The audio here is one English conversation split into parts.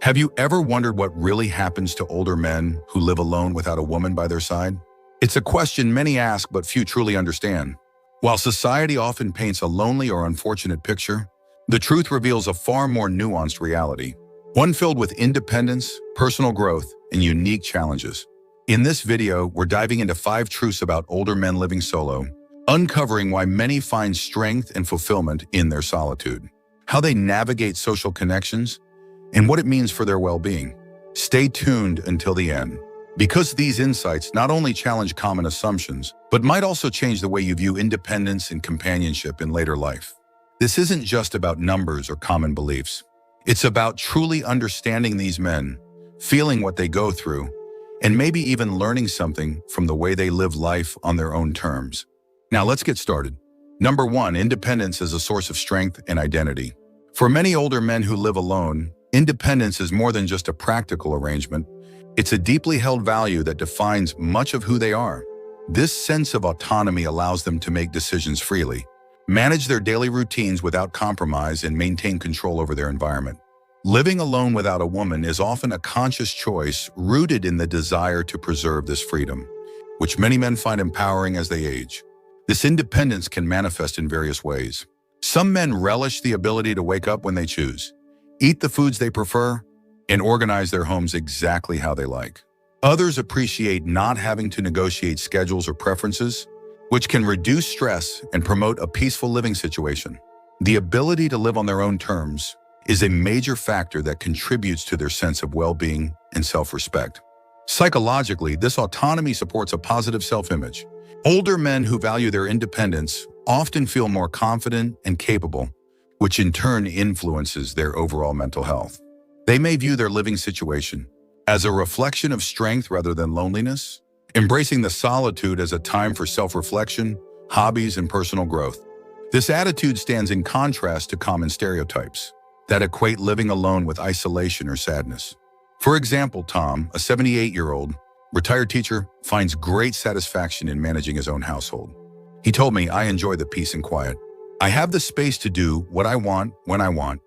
Have you ever wondered what really happens to older men who live alone without a woman by their side? It's a question many ask but few truly understand. While society often paints a lonely or unfortunate picture, the truth reveals a far more nuanced reality, one filled with independence, personal growth, and unique challenges. In this video, we're diving into 5 truths about older men living solo, uncovering why many find strength and fulfillment in their solitude, how they navigate social connections, and what it means for their well-being. Stay tuned until the end, because these insights not only challenge common assumptions, but might also change the way you view independence and companionship in later life. This isn't just about numbers or common beliefs. It's about truly understanding these men, feeling what they go through, and maybe even learning something from the way they live life on their own terms. Now let's get started. Number 1, independence is a source of strength and identity. For many older men who live alone, independence is more than just a practical arrangement. It's a deeply held value that defines much of who they are. This sense of autonomy allows them to make decisions freely, manage their daily routines without compromise, and maintain control over their environment. Living alone without a woman is often a conscious choice rooted in the desire to preserve this freedom, which many men find empowering as they age. This independence can manifest in various ways. Some men relish the ability to wake up when they choose, eat the foods they prefer, and organize their homes exactly how they like. Others appreciate not having to negotiate schedules or preferences, which can reduce stress and promote a peaceful living situation. The ability to live on their own terms is a major factor that contributes to their sense of well-being and self-respect. Psychologically, this autonomy supports a positive self-image. Older men who value their independence often feel more confident and capable, which in turn influences their overall mental health. They may view their living situation as a reflection of strength rather than loneliness, embracing the solitude as a time for self-reflection, hobbies, and personal growth. This attitude stands in contrast to common stereotypes that equate living alone with isolation or sadness. For example, Tom, a 78-year-old retired teacher, finds great satisfaction in managing his own household. He told me, "I enjoy the peace and quiet. I have the space to do what I want when I want,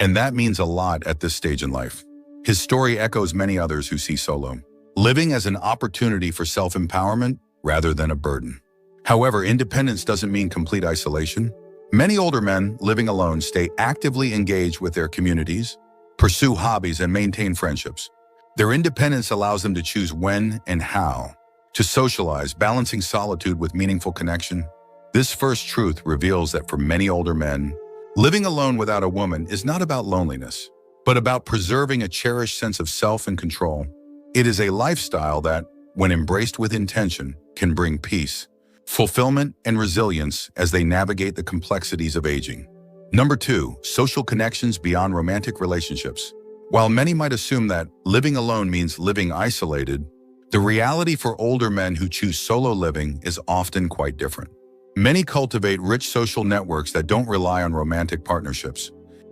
and that means a lot at this stage in life." His story echoes many others who see solo living as an opportunity for self-empowerment rather than a burden. However, independence doesn't mean complete isolation. Many older men living alone stay actively engaged with their communities, pursue hobbies, and maintain friendships. Their independence allows them to choose when and how to socialize, balancing solitude with meaningful connection. This first truth reveals that for many older men, living alone without a woman is not about loneliness, but about preserving a cherished sense of self and control. It is a lifestyle that, when embraced with intention, can bring peace, fulfillment, and resilience as they navigate the complexities of aging. Number 2, social connections beyond romantic relationships. While many might assume that living alone means living isolated, the reality for older men who choose solo living is often quite different. Many cultivate rich social networks that don't rely on romantic partnerships.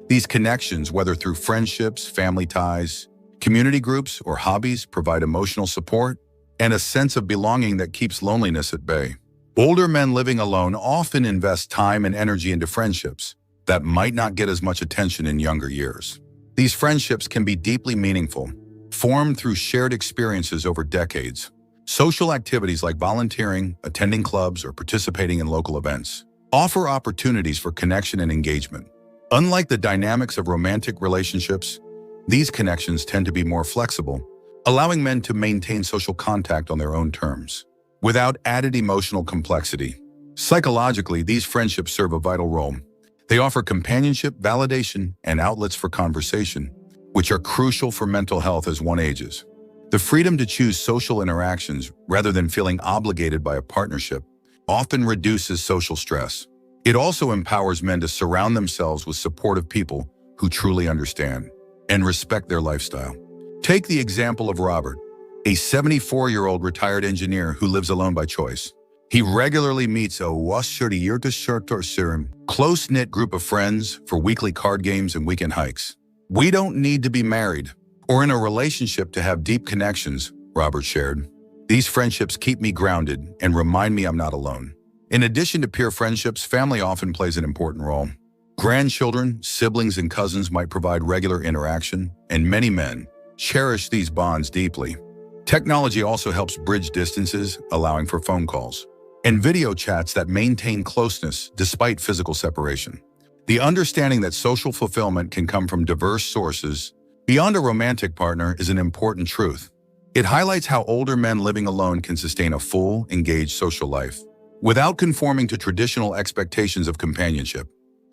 These connections, whether through friendships, family ties, community groups, or hobbies, provide emotional support and a sense of belonging that keeps loneliness at bay. Older men living alone often invest time and energy into friendships that might not get as much attention in younger years. These friendships can be deeply meaningful, formed through shared experiences over decades. Social activities like volunteering, attending clubs, or participating in local events offer opportunities for connection and engagement. Unlike the dynamics of romantic relationships, these connections tend to be more flexible, allowing men to maintain social contact on their own terms, without added emotional complexity. Psychologically, these friendships serve a vital role. They offer companionship, validation, and outlets for conversation, which are crucial for mental health as one ages. The freedom to choose social interactions rather than feeling obligated by a partnership often reduces social stress. It also empowers men to surround themselves with supportive people who truly understand and respect their lifestyle. Take the example of Robert, a 74-year-old retired engineer who lives alone by choice. He regularly meets a close-knit group of friends for weekly card games and weekend hikes. "We don't need to be married or in a relationship to have deep connections," Robert shared. "These friendships keep me grounded and remind me I'm not alone." In addition to peer friendships, family often plays an important role. Grandchildren, siblings, and cousins might provide regular interaction, and many men cherish these bonds deeply. Technology also helps bridge distances, allowing for phone calls and video chats that maintain closeness despite physical separation. The understanding that social fulfillment can come from diverse sources beyond a romantic partner is an important truth. It highlights how older men living alone can sustain a full, engaged social life without conforming to traditional expectations of companionship.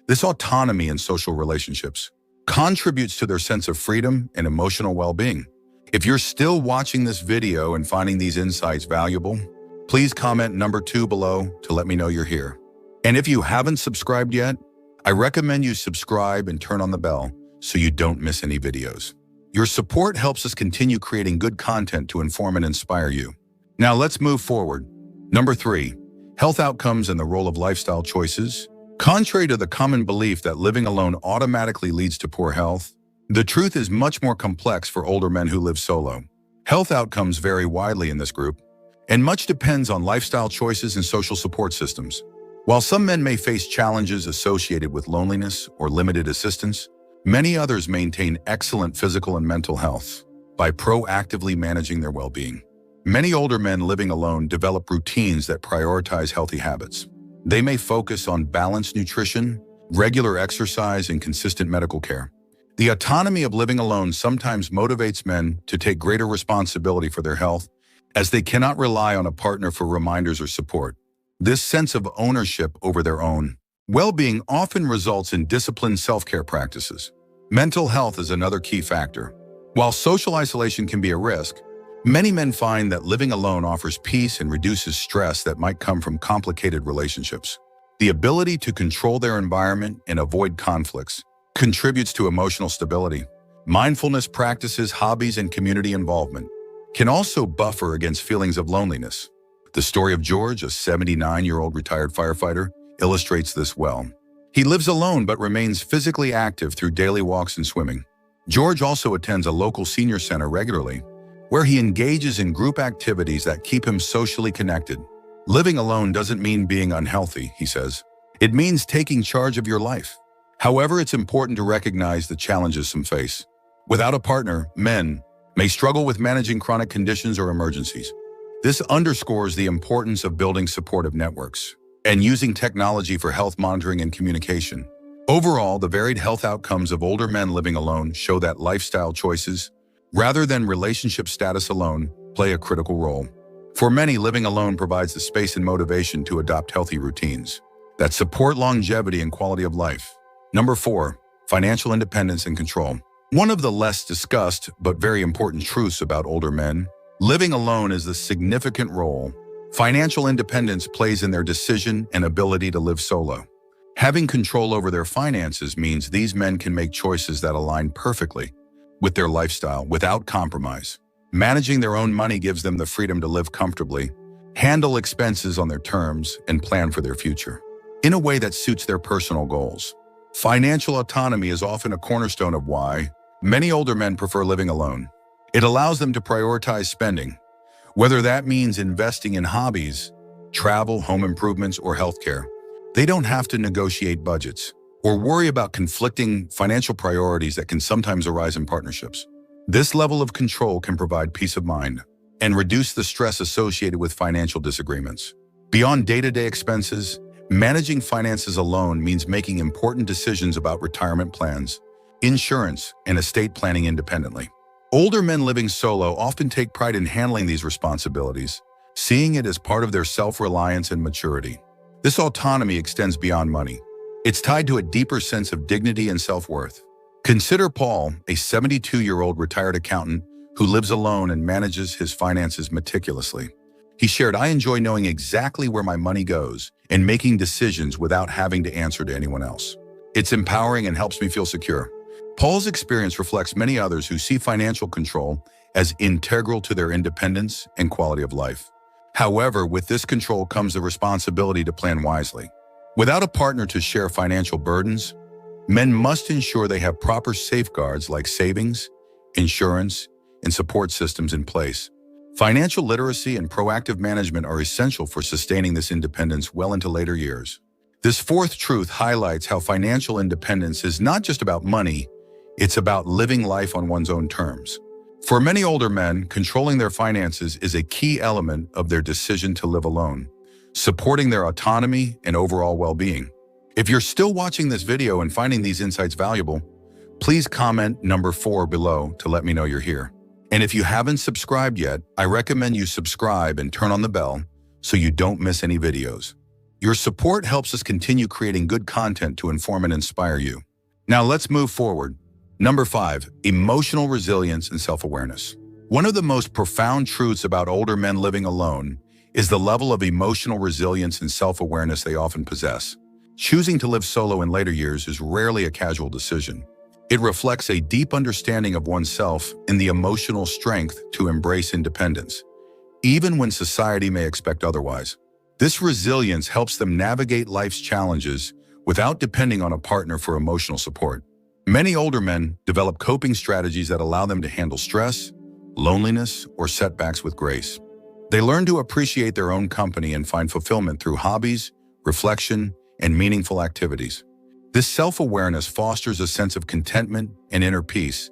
This autonomy in social relationships contributes to their sense of freedom and emotional well-being. If you're still watching this video and finding these insights valuable, please comment number 2 below to let me know you're here. And if you haven't subscribed yet, I recommend you subscribe and turn on the bell so you don't miss any videos. Your support helps us continue creating good content to inform and inspire you. Now let's move forward. Number 3, health outcomes and the role of lifestyle choices. Contrary to the common belief that living alone automatically leads to poor health, the truth is much more complex for older men who live solo. Health outcomes vary widely in this group, and much depends on lifestyle choices and social support systems. While some men may face challenges associated with loneliness or limited assistance, many others maintain excellent physical and mental health by proactively managing their well-being. Many older men living alone develop routines that prioritize healthy habits. They may focus on balanced nutrition, regular exercise, and consistent medical care. The autonomy of living alone sometimes motivates men to take greater responsibility for their health, as they cannot rely on a partner for reminders or support. This sense of ownership over their own well-being often results in disciplined self-care practices. Mental health is another key factor. While social isolation can be a risk, many men find that living alone offers peace and reduces stress that might come from complicated relationships. The ability to control their environment and avoid conflicts contributes to emotional stability. Mindfulness practices, hobbies, and community involvement can also buffer against feelings of loneliness. The story of George, a 79-year-old retired firefighter, illustrates this well. He lives alone but remains physically active through daily walks and swimming. George also attends a local senior center regularly, where he engages in group activities that keep him socially connected. Living alone doesn't mean being unhealthy, he says. It means taking charge of your life. However, it's important to recognize the challenges some face. Without a partner, men may struggle with managing chronic conditions or emergencies. This underscores the importance of building supportive networks and using technology for health monitoring and communication. Overall, the varied health outcomes of older men living alone show that lifestyle choices, rather than relationship status alone, play a critical role. For many, living alone provides the space and motivation to adopt healthy routines that support longevity and quality of life. Number 4, financial independence and control. One of the less discussed but very important truths about older men living alone is the significant role financial independence plays in their decision and ability to live solo. Having control over their finances means these men can make choices that align perfectly with their lifestyle without compromise. Managing their own money gives them the freedom to live comfortably, handle expenses on their terms, and plan for their future in a way that suits their personal goals. Financial autonomy is often a cornerstone of why many older men prefer living alone. It allows them to prioritize spending, whether that means investing in hobbies, travel, home improvements, or healthcare. They don't have to negotiate budgets or worry about conflicting financial priorities that can sometimes arise in partnerships. This level of control can provide peace of mind and reduce the stress associated with financial disagreements. Beyond day-to-day expenses, managing finances alone means making important decisions about retirement plans, insurance, and estate planning independently. Older men living solo often take pride in handling these responsibilities, seeing it as part of their self-reliance and maturity. This autonomy extends beyond money. It's tied to a deeper sense of dignity and self-worth. Consider Paul, a 72-year-old retired accountant who lives alone and manages his finances meticulously. He shared, "I enjoy knowing exactly where my money goes and making decisions without having to answer to anyone else. It's empowering and helps me feel secure." Paul's experience reflects many others who see financial control as integral to their independence and quality of life. However, with this control comes the responsibility to plan wisely. Without a partner to share financial burdens, men must ensure they have proper safeguards like savings, insurance, and support systems in place. Financial literacy and proactive management are essential for sustaining this independence well into later years. This fourth truth highlights how financial independence is not just about money, it's about living life on one's own terms. For many older men, controlling their finances is a key element of their decision to live alone, supporting their autonomy and overall well-being. If you're still watching this video and finding these insights valuable, please comment number 4 below to let me know you're here. And if you haven't subscribed yet, I recommend you subscribe and turn on the bell so you don't miss any videos. Your support helps us continue creating good content to inform and inspire you. Now let's move forward. Number 5, emotional resilience and self-awareness. One of the most profound truths about older men living alone is the level of emotional resilience and self-awareness they often possess. Choosing to live solo in later years is rarely a casual decision. It reflects a deep understanding of oneself and the emotional strength to embrace independence, even when society may expect otherwise. This resilience helps them navigate life's challenges without depending on a partner for emotional support. Many older men develop coping strategies that allow them to handle stress, loneliness, or setbacks with grace. They learn to appreciate their own company and find fulfillment through hobbies, reflection, and meaningful activities. This self-awareness fosters a sense of contentment and inner peace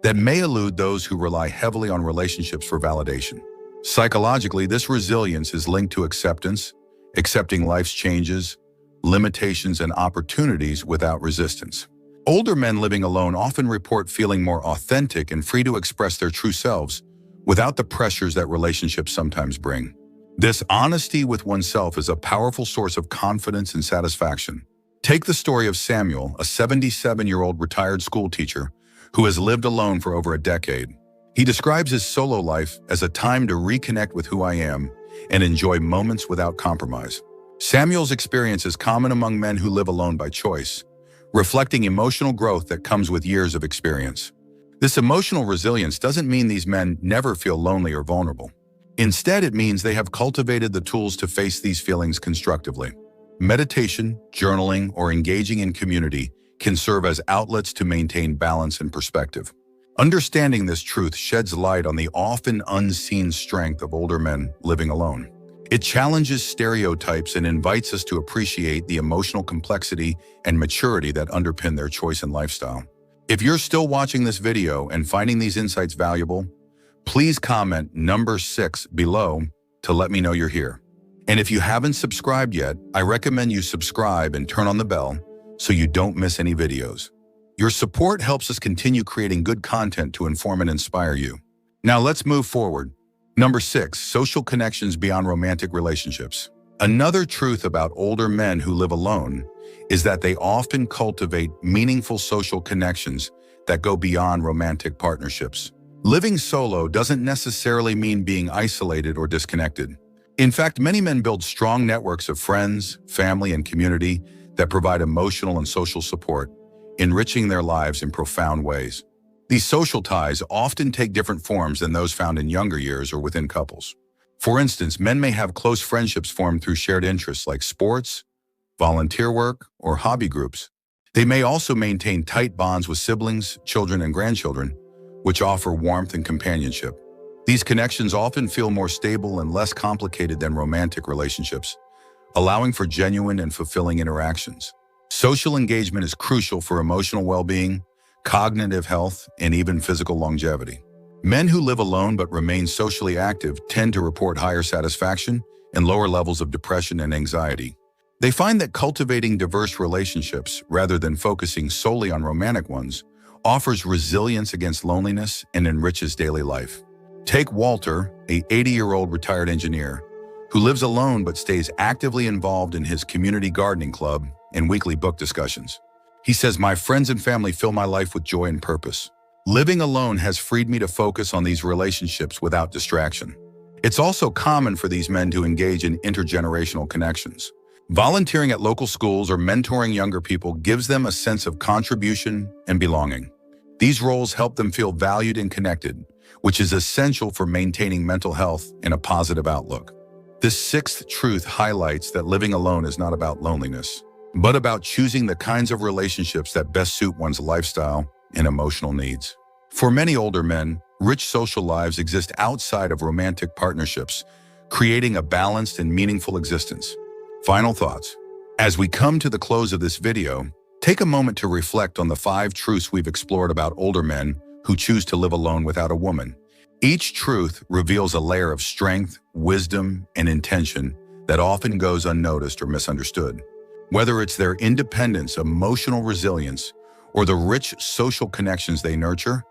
that may elude those who rely heavily on relationships for validation. Psychologically, this resilience is linked to acceptance, accepting life's changes, limitations, and opportunities without resistance. Older men living alone often report feeling more authentic and free to express their true selves without the pressures that relationships sometimes bring. This honesty with oneself is a powerful source of confidence and satisfaction. Take the story of Samuel, a 77-year-old retired school teacher who has lived alone for over a decade. He describes his solo life as a time to reconnect with who I am and enjoy moments without compromise. Samuel's experience is common among men who live alone by choice, reflecting emotional growth that comes with years of experience. This emotional resilience doesn't mean these men never feel lonely or vulnerable. Instead, it means they have cultivated the tools to face these feelings constructively. Meditation, journaling, or engaging in community can serve as outlets to maintain balance and perspective. Understanding this truth sheds light on the often unseen strength of older men living alone. It challenges stereotypes and invites us to appreciate the emotional complexity and maturity that underpin their choice and lifestyle. If you're still watching this video and finding these insights valuable, please comment number 6 below to let me know you're here. And if you haven't subscribed yet, I recommend you subscribe and turn on the bell so you don't miss any videos. Your support helps us continue creating good content to inform and inspire you. Now let's move forward. Number 6, social connections beyond romantic relationships. Another truth about older men who live alone is that they often cultivate meaningful social connections that go beyond romantic partnerships. Living solo doesn't necessarily mean being isolated or disconnected. In fact, many men build strong networks of friends, family, and community that provide emotional and social support, enriching their lives in profound ways. These social ties often take different forms than those found in younger years or within couples. For instance, men may have close friendships formed through shared interests like sports, volunteer work, or hobby groups. They may also maintain tight bonds with siblings, children, and grandchildren, which offer warmth and companionship. These connections often feel more stable and less complicated than romantic relationships, allowing for genuine and fulfilling interactions. Social engagement is crucial for emotional well-being, cognitive health, and even physical longevity. Men who live alone but remain socially active tend to report higher satisfaction and lower levels of depression and anxiety. They find that cultivating diverse relationships, rather than focusing solely on romantic ones, offers resilience against loneliness and enriches daily life. Take Walter, a 80-year-old retired engineer, who lives alone but stays actively involved in his community gardening club and weekly book discussions. He says, "My friends and family fill my life with joy and purpose. Living alone has freed me to focus on these relationships without distraction." It's also common for these men to engage in intergenerational connections. Volunteering at local schools or mentoring younger people gives them a sense of contribution and belonging. These roles help them feel valued and connected, which is essential for maintaining mental health and a positive outlook. This sixth truth highlights that living alone is not about loneliness, but about choosing the kinds of relationships that best suit one's lifestyle and emotional needs. For many older men, rich social lives exist outside of romantic partnerships, creating a balanced and meaningful existence. Final thoughts. As we come to the close of this video, take a moment to reflect on the 5 truths we've explored about older men who choose to live alone without a woman. Each truth reveals a layer of strength, wisdom, and intention that often goes unnoticed or misunderstood. Whether it's their independence, emotional resilience, or the rich social connections they nurture,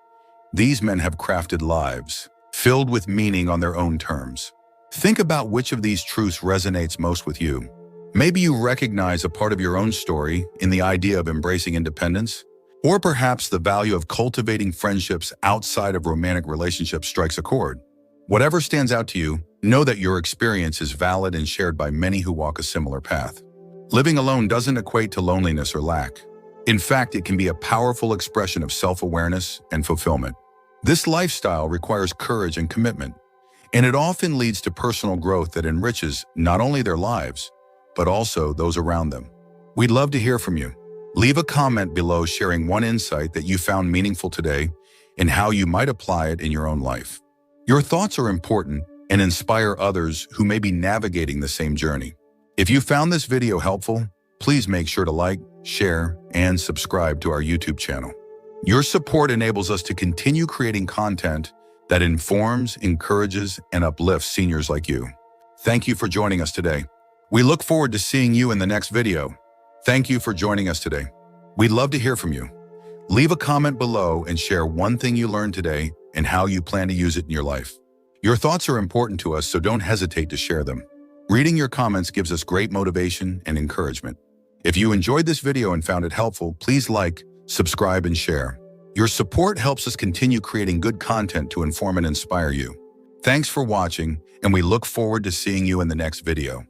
these men have crafted lives filled with meaning on their own terms. Think about which of these truths resonates most with you. Maybe you recognize a part of your own story in the idea of embracing independence, or perhaps the value of cultivating friendships outside of romantic relationships strikes a chord. Whatever stands out to you, know that your experience is valid and shared by many who walk a similar path. Living alone doesn't equate to loneliness or lack. In fact, it can be a powerful expression of self-awareness and fulfillment. This lifestyle requires courage and commitment, and it often leads to personal growth that enriches not only their lives, but also those around them. We'd love to hear from you. Leave a comment below sharing one insight that you found meaningful today and how you might apply it in your own life. Your thoughts are important and inspire others who may be navigating the same journey. If you found this video helpful, please make sure to like, share, and subscribe to our YouTube channel. Your support enables us to continue creating content that informs, encourages, and uplifts seniors like you. Thank you for joining us today. We look forward to seeing you in the next video. Thank you for joining us today. We'd love to hear from you. Leave a comment below and share one thing you learned today and how you plan to use it in your life. Your thoughts are important to us, so don't hesitate to share them. Reading your comments gives us great motivation and encouragement. If you enjoyed this video and found it helpful, please like, subscribe, and share. Your support helps us continue creating good content to inform and inspire you. Thanks for watching, and we look forward to seeing you in the next video.